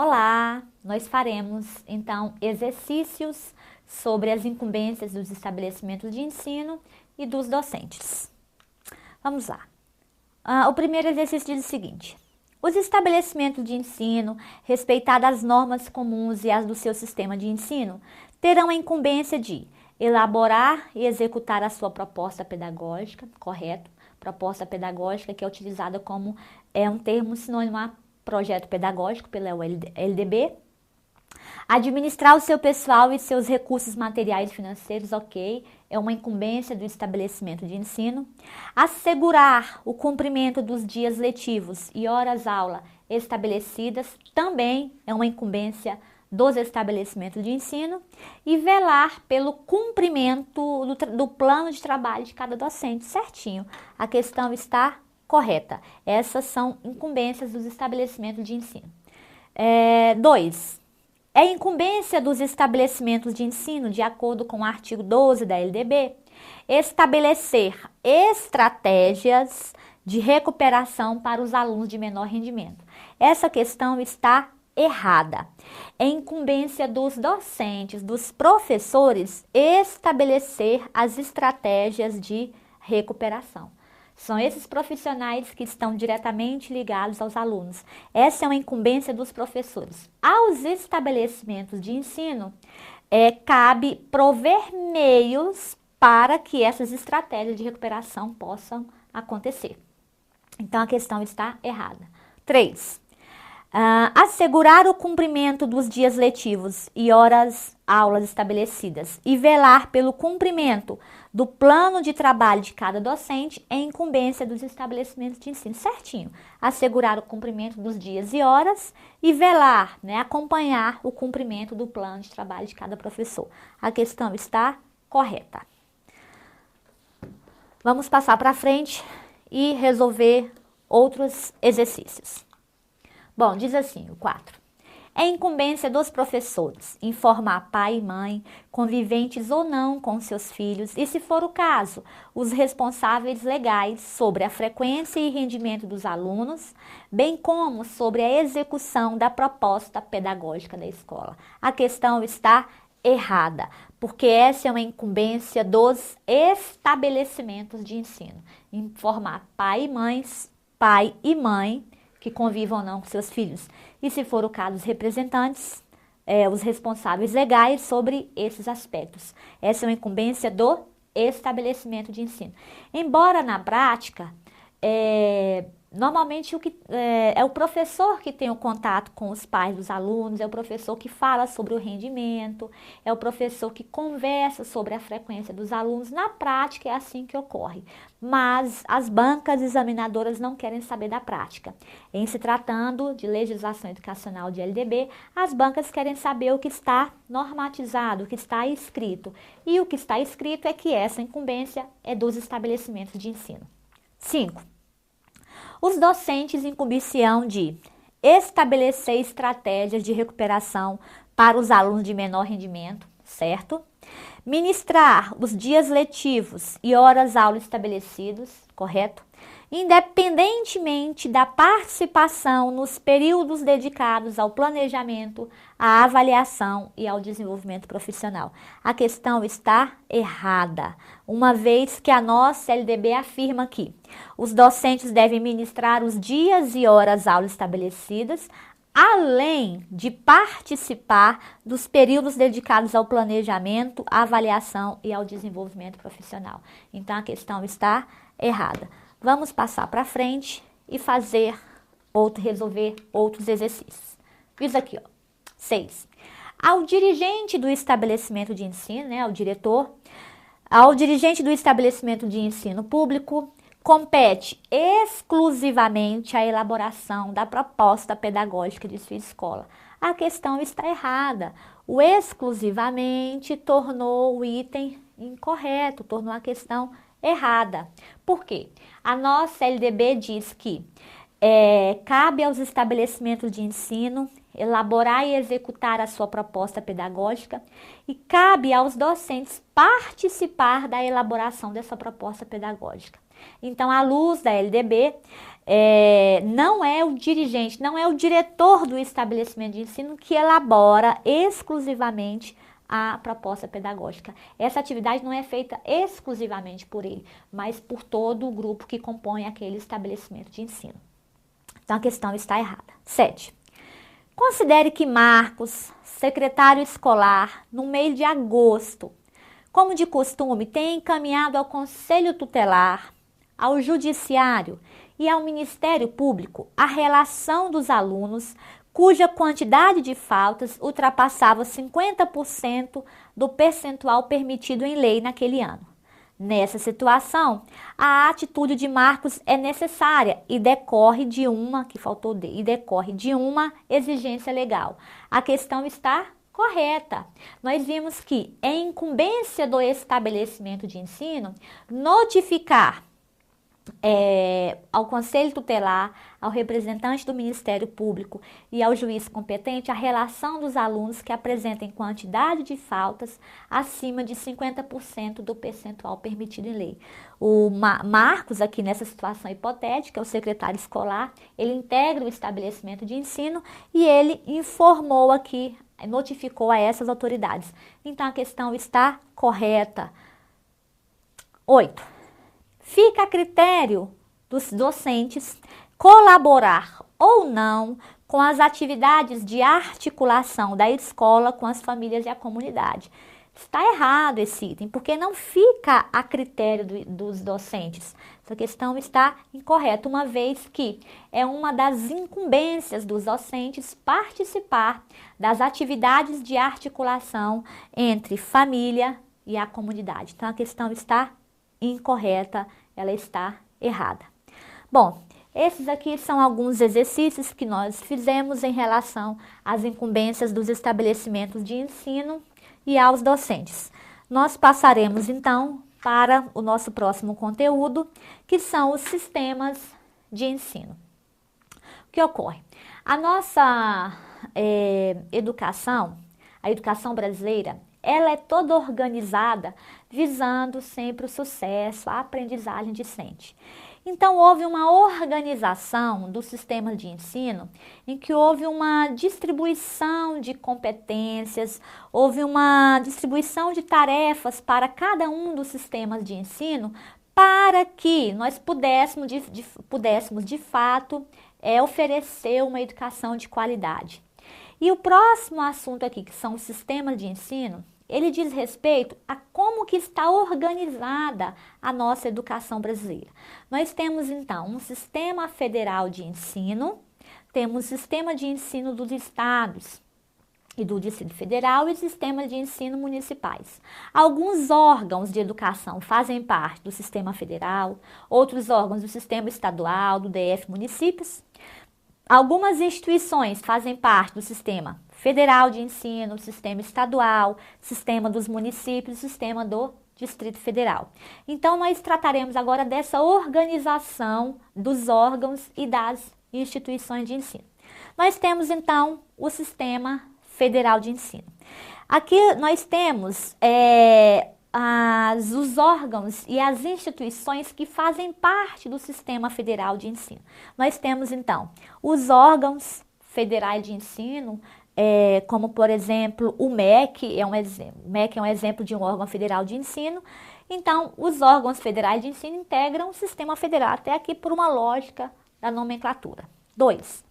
Olá, nós faremos então exercícios sobre as incumbências dos estabelecimentos de ensino e dos docentes. Vamos lá. O primeiro exercício diz o seguinte: os estabelecimentos de ensino, respeitadas as normas comuns e as do seu sistema de ensino, terão a incumbência de elaborar e executar a sua proposta pedagógica, correto? Proposta pedagógica que é utilizada como um termo sinônimo a projeto pedagógico pela LDB. Administrar o seu pessoal e seus recursos materiais e financeiros, ok, é uma incumbência do estabelecimento de ensino. Assegurar o cumprimento dos dias letivos e horas-aula estabelecidas também é uma incumbência dos estabelecimentos de ensino. E velar pelo cumprimento do plano de trabalho de cada docente, certinho. A questão está correta. Essas são incumbências dos estabelecimentos de ensino. 2. É incumbência dos estabelecimentos de ensino, de acordo com o artigo 12 da LDB, estabelecer estratégias de recuperação para os alunos de menor rendimento. Essa questão está errada. É incumbência dos docentes, dos professores, estabelecer as estratégias de recuperação. São esses profissionais que estão diretamente ligados aos alunos. Essa é uma incumbência dos professores. Aos estabelecimentos de ensino, cabe prover meios para que essas estratégias de recuperação possam acontecer. Então, a questão está errada. 3. Assegurar o cumprimento dos dias letivos e horas-aulas estabelecidas e velar pelo cumprimento do plano de trabalho de cada docente é incumbência dos estabelecimentos de ensino, certinho. Assegurar o cumprimento dos dias e horas e velar, acompanhar o cumprimento do plano de trabalho de cada professor. A questão está correta. Vamos passar para frente e resolver outros exercícios. Bom, diz assim, o 4. É incumbência dos professores informar pai e mãe, conviventes ou não com seus filhos, e se for o caso, os responsáveis legais sobre a frequência e rendimento dos alunos, bem como sobre a execução da proposta pedagógica da escola. A questão está errada, porque essa é uma incumbência dos estabelecimentos de ensino. Informar pai e mãe, que convivam ou não com seus filhos. E se for o caso, os representantes, os responsáveis legais sobre esses aspectos. Essa é uma incumbência do estabelecimento de ensino. Embora na prática, normalmente é o professor que tem o contato com os pais dos alunos, é o professor que fala sobre o rendimento, é o professor que conversa sobre a frequência dos alunos. Na prática é assim que ocorre, mas as bancas examinadoras não querem saber da prática. Em se tratando de legislação educacional de LDB, as bancas querem saber o que está normatizado, o que está escrito. E o que está escrito é que essa incumbência é dos estabelecimentos de ensino. 5. Os docentes incumbir-se-ão de estabelecer estratégias de recuperação para os alunos de menor rendimento, certo? Ministrar os dias letivos e horas-aula estabelecidos, correto? Independentemente da participação nos períodos dedicados ao planejamento, à avaliação e ao desenvolvimento profissional. A questão está errada, uma vez que a nossa LDB afirma que os docentes devem ministrar os dias e horas-aula estabelecidas, além de participar dos períodos dedicados ao planejamento, à avaliação e ao desenvolvimento profissional. Então, a questão está errada. Vamos passar para frente e resolver outros exercícios. Isso aqui, 6. Ao dirigente do estabelecimento de ensino, ao dirigente do estabelecimento de ensino público, compete exclusivamente a elaboração da proposta pedagógica de sua escola. A questão está errada. O exclusivamente tornou o item incorreto, tornou a questão errada. Por quê? A nossa LDB diz que cabe aos estabelecimentos de ensino elaborar e executar a sua proposta pedagógica e cabe aos docentes participar da elaboração dessa proposta pedagógica. Então, à luz da LDB, não é o dirigente, não é o diretor do estabelecimento de ensino que elabora exclusivamente a proposta pedagógica. Essa atividade não é feita exclusivamente por ele, mas por todo o grupo que compõe aquele estabelecimento de ensino. Então, a questão está errada. 7. Considere que Marcos, secretário escolar, no mês de agosto, como de costume, tem encaminhado ao Conselho Tutelar, ao Judiciário e ao Ministério Público a relação dos alunos cuja quantidade de faltas ultrapassava 50% do percentual permitido em lei naquele ano. Nessa situação, a atitude de Marcos é necessária e decorre de uma exigência legal. A questão está correta. Nós vimos que é incumbência do estabelecimento de ensino notificar ao Conselho Tutelar, ao representante do Ministério Público e ao juiz competente a relação dos alunos que apresentem quantidade de faltas acima de 50% do percentual permitido em lei. O Marcos, aqui nessa situação hipotética, é o secretário escolar, ele integra o estabelecimento de ensino e ele informou aqui, notificou a essas autoridades. Então, a questão está correta. 8. Fica a critério dos docentes colaborar ou não com as atividades de articulação da escola com as famílias e a comunidade. Está errado esse item, porque não fica a critério dos docentes. Essa questão está incorreta, uma vez que é uma das incumbências dos docentes participar das atividades de articulação entre família e a comunidade. Então, a questão está incorreta, ela está errada. Bom, esses aqui são alguns exercícios que nós fizemos em relação às incumbências dos estabelecimentos de ensino e aos docentes. Nós passaremos então para o nosso próximo conteúdo, que são os sistemas de ensino. O que ocorre? A nossa educação, a educação brasileira, ela é toda organizada visando sempre o sucesso, a aprendizagem discente. Então, houve uma organização do sistema de ensino em que houve uma distribuição de competências, houve uma distribuição de tarefas para cada um dos sistemas de ensino para que nós pudéssemos de fato, oferecer uma educação de qualidade. E o próximo assunto aqui, que são os sistemas de ensino, ele diz respeito a como que está organizada a nossa educação brasileira. Nós temos, então, um sistema federal de ensino, temos o sistema de ensino dos estados e do Distrito Federal e sistema de ensino municipais. Alguns órgãos de educação fazem parte do sistema federal, outros órgãos do sistema estadual, do DF municípios. Algumas instituições fazem parte do sistema federal de ensino, sistema estadual, sistema dos municípios, sistema do Distrito Federal. Então, nós trataremos agora dessa organização dos órgãos e das instituições de ensino. Nós temos, então, o sistema federal de ensino. Aqui nós temos os órgãos e as instituições que fazem parte do sistema federal de ensino. Nós temos, então, os órgãos federais de ensino, como, por exemplo, o MEC é um exemplo. O MEC é um exemplo de um órgão federal de ensino. Então, os órgãos federais de ensino integram o sistema federal, até aqui por uma lógica da nomenclatura. 2.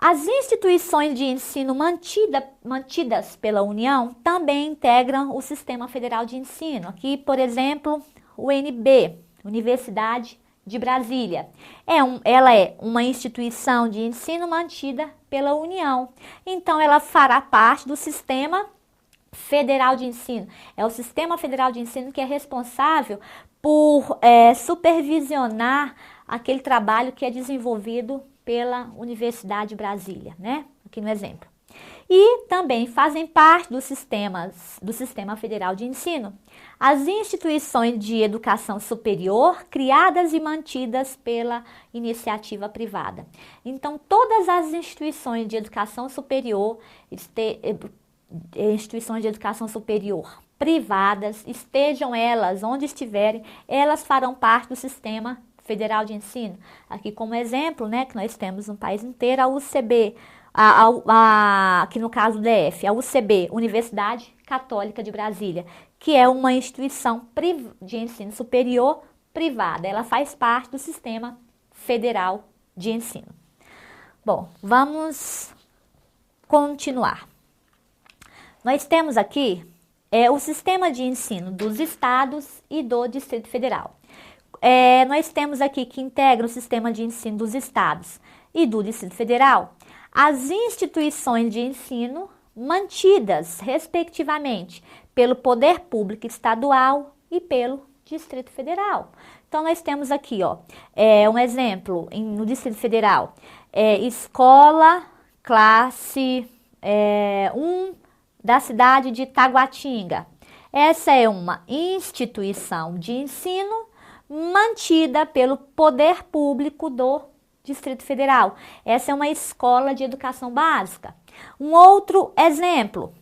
As instituições de ensino mantidas pela União também integram o Sistema Federal de Ensino. Aqui, por exemplo, o UNB, Universidade de Brasília. Ela é uma instituição de ensino mantida pela União. Então, ela fará parte do Sistema Federal de Ensino. É o Sistema Federal de Ensino que é responsável por supervisionar aquele trabalho que é desenvolvido pela Universidade de Brasília, né? Aqui no exemplo. E também fazem parte do Sistema Federal de Ensino as instituições de educação superior criadas e mantidas pela iniciativa privada. Então, todas as instituições de educação superior, privadas, estejam elas onde estiverem, elas farão parte do Sistema Federal de Ensino. Aqui como exemplo, né, que nós temos no país inteiro, a UCB, aqui no caso do DF, a UCB, Universidade Católica de Brasília, que é uma instituição de ensino superior privada. Ela faz parte do Sistema Federal de Ensino. Bom, vamos continuar. Nós temos aqui o sistema de ensino dos estados e do Distrito Federal. Nós temos aqui que integra o sistema de ensino dos estados e do Distrito Federal as instituições de ensino mantidas, respectivamente, pelo poder público estadual e pelo Distrito Federal. Então, nós temos aqui, ó, um exemplo no Distrito Federal, escola classe 1 da cidade de Taguatinga. Essa é uma instituição de ensino mantida pelo poder público do Distrito Federal. Essa é uma escola de educação básica. Um outro exemplo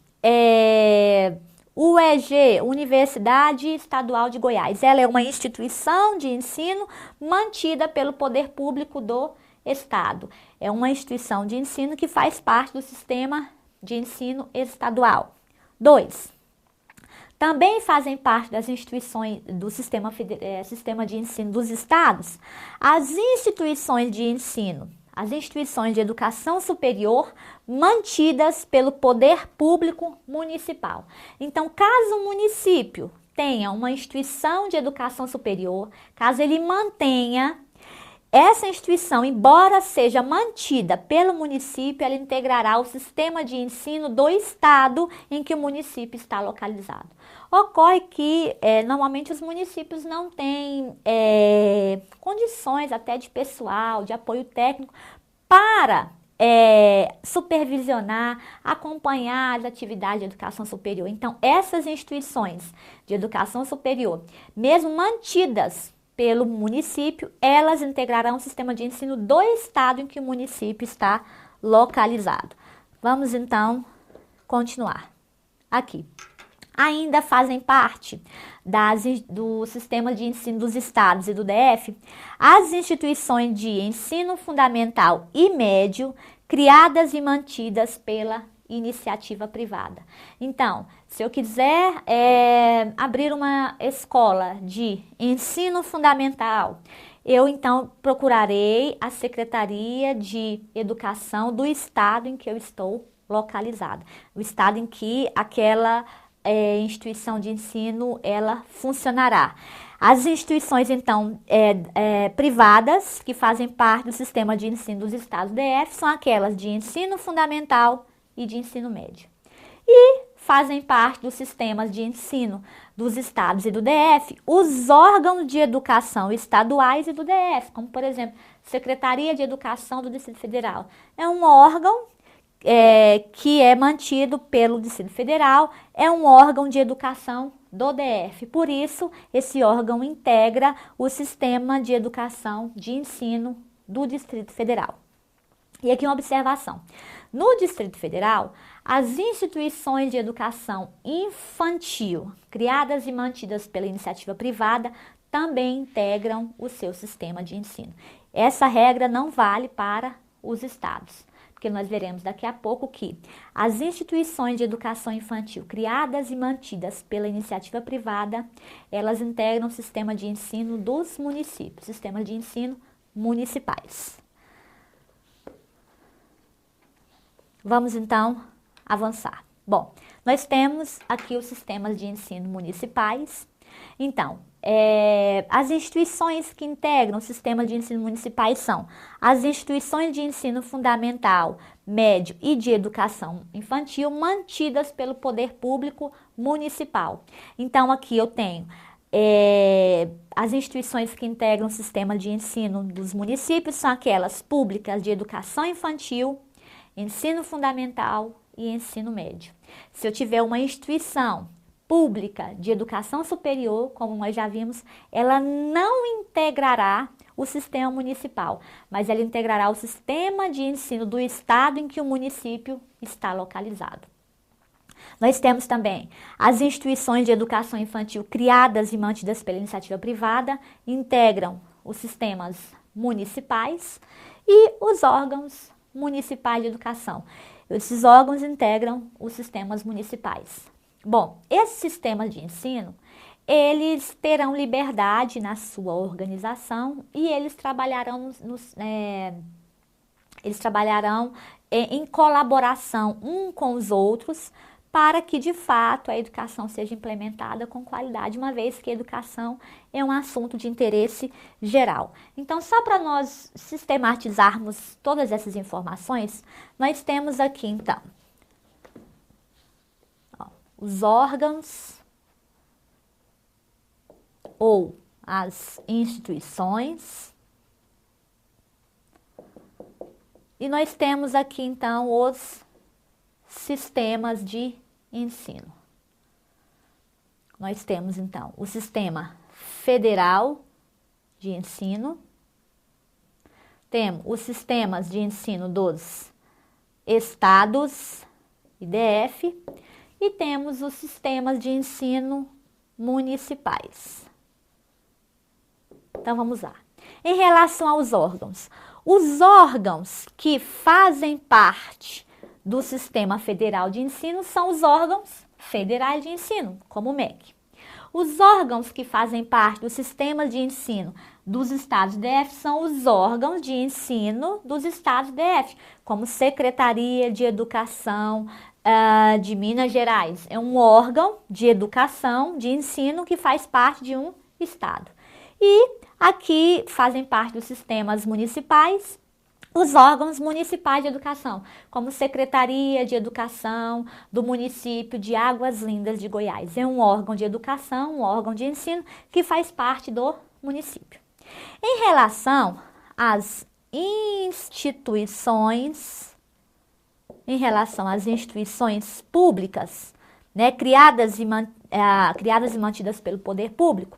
UEG, Universidade Estadual de Goiás. Ela é uma instituição de ensino mantida pelo poder público do Estado. É uma instituição de ensino que faz parte do sistema de ensino estadual. 2. Também fazem parte das instituições do sistema de ensino dos estados as instituições de ensino, as instituições de educação superior mantidas pelo poder público municipal. Então, caso o município tenha uma instituição de educação superior, caso ele mantenha essa instituição, embora seja mantida pelo município, ela integrará o sistema de ensino do estado em que o município está localizado. Ocorre que, normalmente, os municípios não têm condições até de pessoal, de apoio técnico, para supervisionar, acompanhar as atividades de educação superior. Então, essas instituições de educação superior, mesmo mantidas pelo município, elas integrarão o sistema de ensino do estado em que o município está localizado. Vamos, então, continuar. Aqui. Ainda fazem parte do sistema de ensino dos estados e do DF as instituições de ensino fundamental e médio criadas e mantidas pela iniciativa privada. Então, se eu quiser abrir uma escola de ensino fundamental, eu então procurarei a Secretaria de Educação do estado em que eu estou localizada, o estado em que aquela instituição de ensino ela funcionará. As instituições, então, privadas que fazem parte do sistema de ensino dos estados DF são aquelas de ensino fundamental e de ensino médio. E fazem parte dos sistemas de ensino dos estados e do DF os órgãos de educação estaduais e do DF, como, por exemplo, Secretaria de Educação do Distrito Federal. É um órgão que é mantido pelo Distrito Federal, é um órgão de educação do DF. Por isso, esse órgão integra o sistema de educação de ensino do Distrito Federal. E aqui uma observação. No Distrito Federal, as instituições de educação infantil, criadas e mantidas pela iniciativa privada, também integram o seu sistema de ensino. Essa regra não vale para os estados, porque nós veremos daqui a pouco que as instituições de educação infantil criadas e mantidas pela iniciativa privada, elas integram o sistema de ensino dos municípios, sistemas de ensino municipais. Vamos então avançar. Bom, nós temos aqui os sistemas de ensino municipais. Então, as instituições que integram o sistema de ensino municipais são as instituições de ensino fundamental, médio e de educação infantil mantidas pelo poder público municipal. Então, aqui eu tenho as instituições que integram o sistema de ensino dos municípios são aquelas públicas de educação infantil, ensino fundamental e ensino médio. Se eu tiver uma instituição pública de educação superior, como nós já vimos, ela não integrará o sistema municipal, mas ela integrará o sistema de ensino do estado em que o município está localizado. Nós temos também as instituições de educação infantil criadas e mantidas pela iniciativa privada, integram os sistemas municipais e os órgãos municipais de educação. Esses órgãos integram os sistemas municipais. Bom, esses sistemas de ensino, eles terão liberdade na sua organização e eles trabalharão em colaboração com os outros para que, de fato, a educação seja implementada com qualidade, uma vez que a educação é um assunto de interesse geral. Então, só para nós sistematizarmos todas essas informações, nós temos aqui, então, os órgãos ou as instituições. E nós temos aqui, então, os sistemas de ensino. Nós temos, então, o Sistema Federal de Ensino. Temos os sistemas de ensino dos estados, IDF, e temos os sistemas de ensino municipais. Então, vamos lá. Em relação aos órgãos, os órgãos que fazem parte do Sistema Federal de Ensino são os órgãos federais de ensino, como o MEC. Os órgãos que fazem parte do sistema de ensino dos estados DF são os órgãos de ensino dos estados DF, como Secretaria de Educação de Minas Gerais. É um órgão de educação, de ensino, que faz parte de um estado. E aqui fazem parte dos sistemas municipais os órgãos municipais de educação, como Secretaria de Educação do município de Águas Lindas de Goiás. É um órgão de educação, um órgão de ensino que faz parte do município. Em relação às instituições públicas, né, criadas e mantidas pelo poder público,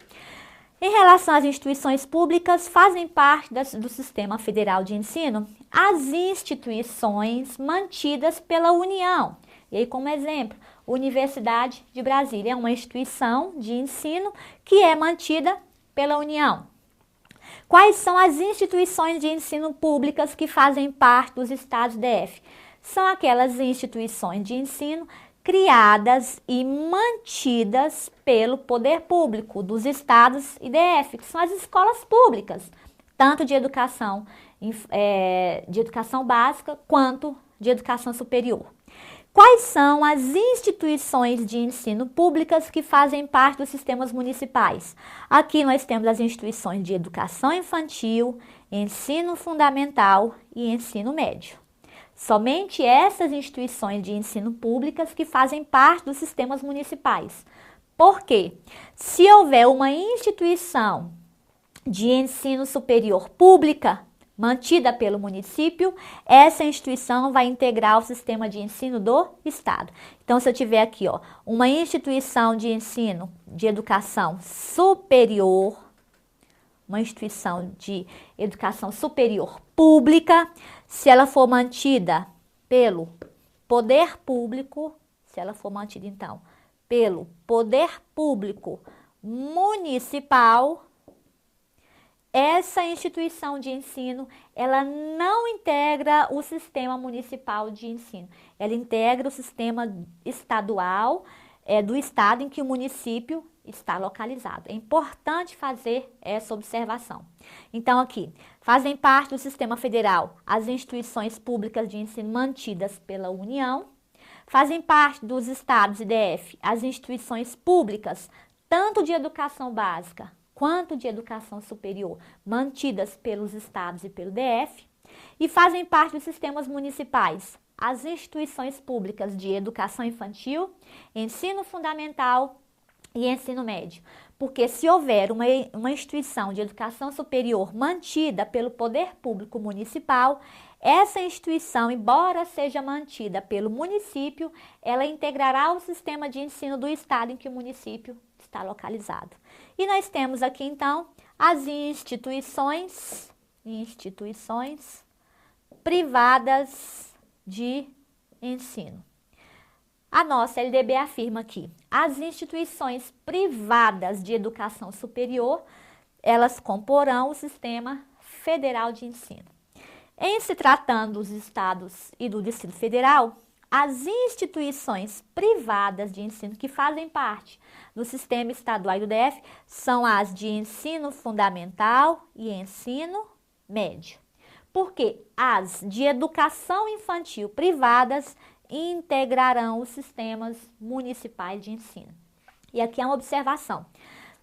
em relação às instituições públicas, fazem parte do Sistema Federal de Ensino as instituições mantidas pela União. E aí, como exemplo, Universidade de Brasília é uma instituição de ensino que é mantida pela União. Quais são as instituições de ensino públicas que fazem parte dos estados DF? São aquelas instituições de ensino criadas e mantidas pelo poder público dos estados e DF, que são as escolas públicas, tanto de educação básica quanto de educação superior. Quais são as instituições de ensino públicas que fazem parte dos sistemas municipais? Aqui nós temos as instituições de educação infantil, ensino fundamental e ensino médio. Somente essas instituições de ensino públicas que fazem parte dos sistemas municipais. Por quê? Se houver uma instituição de ensino superior pública, mantida pelo município, essa instituição vai integrar o sistema de ensino do estado. Então, se eu tiver aqui, uma instituição de ensino de educação superior, uma instituição de educação superior pública, se ela for mantida pelo poder público, então, pelo poder público municipal, essa instituição de ensino, ela não integra o sistema municipal de ensino. Ela integra o sistema estadual, do estado em que o município está localizado. É importante fazer essa observação. Então, aqui, fazem parte do sistema federal as instituições públicas de ensino mantidas pela União, fazem parte dos estados e DF as instituições públicas, tanto de educação básica quanto de educação superior, mantidas pelos estados e pelo DF, e fazem parte dos sistemas municipais as instituições públicas de educação infantil, ensino fundamental e ensino médio. Porque se houver uma instituição de educação superior mantida pelo poder público municipal, essa instituição, embora seja mantida pelo município, ela integrará o sistema de ensino do estado em que o município está localizado. E nós temos aqui, então, as instituições privadas de ensino. A nossa LDB afirma que as instituições privadas de educação superior, elas comporão o Sistema Federal de Ensino. Em se tratando dos estados e do Distrito Federal, as instituições privadas de ensino que fazem parte do sistema estadual e do DF são as de ensino fundamental e ensino médio. Porque as de educação infantil privadas integrarão os sistemas municipais de ensino. E aqui é uma observação.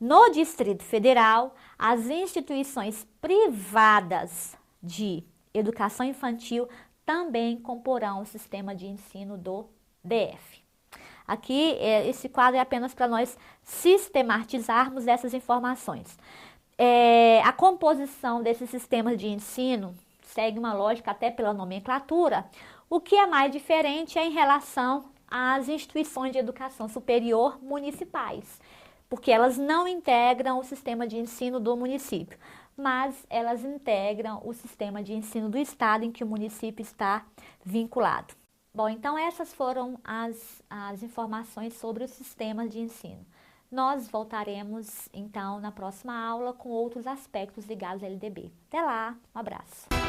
No Distrito Federal, as instituições privadas de educação infantil também comporão o sistema de ensino do DF. Aqui, esse quadro é apenas para nós sistematizarmos essas informações. A composição desses sistemas de ensino segue uma lógica até pela nomenclatura. O que é mais diferente é em relação às instituições de educação superior municipais, porque elas não integram o sistema de ensino do município, mas elas integram o sistema de ensino do estado em que o município está vinculado. Bom, então essas foram as informações sobre os sistemas de ensino. Nós voltaremos, então, na próxima aula com outros aspectos ligados à LDB. Até lá, um abraço!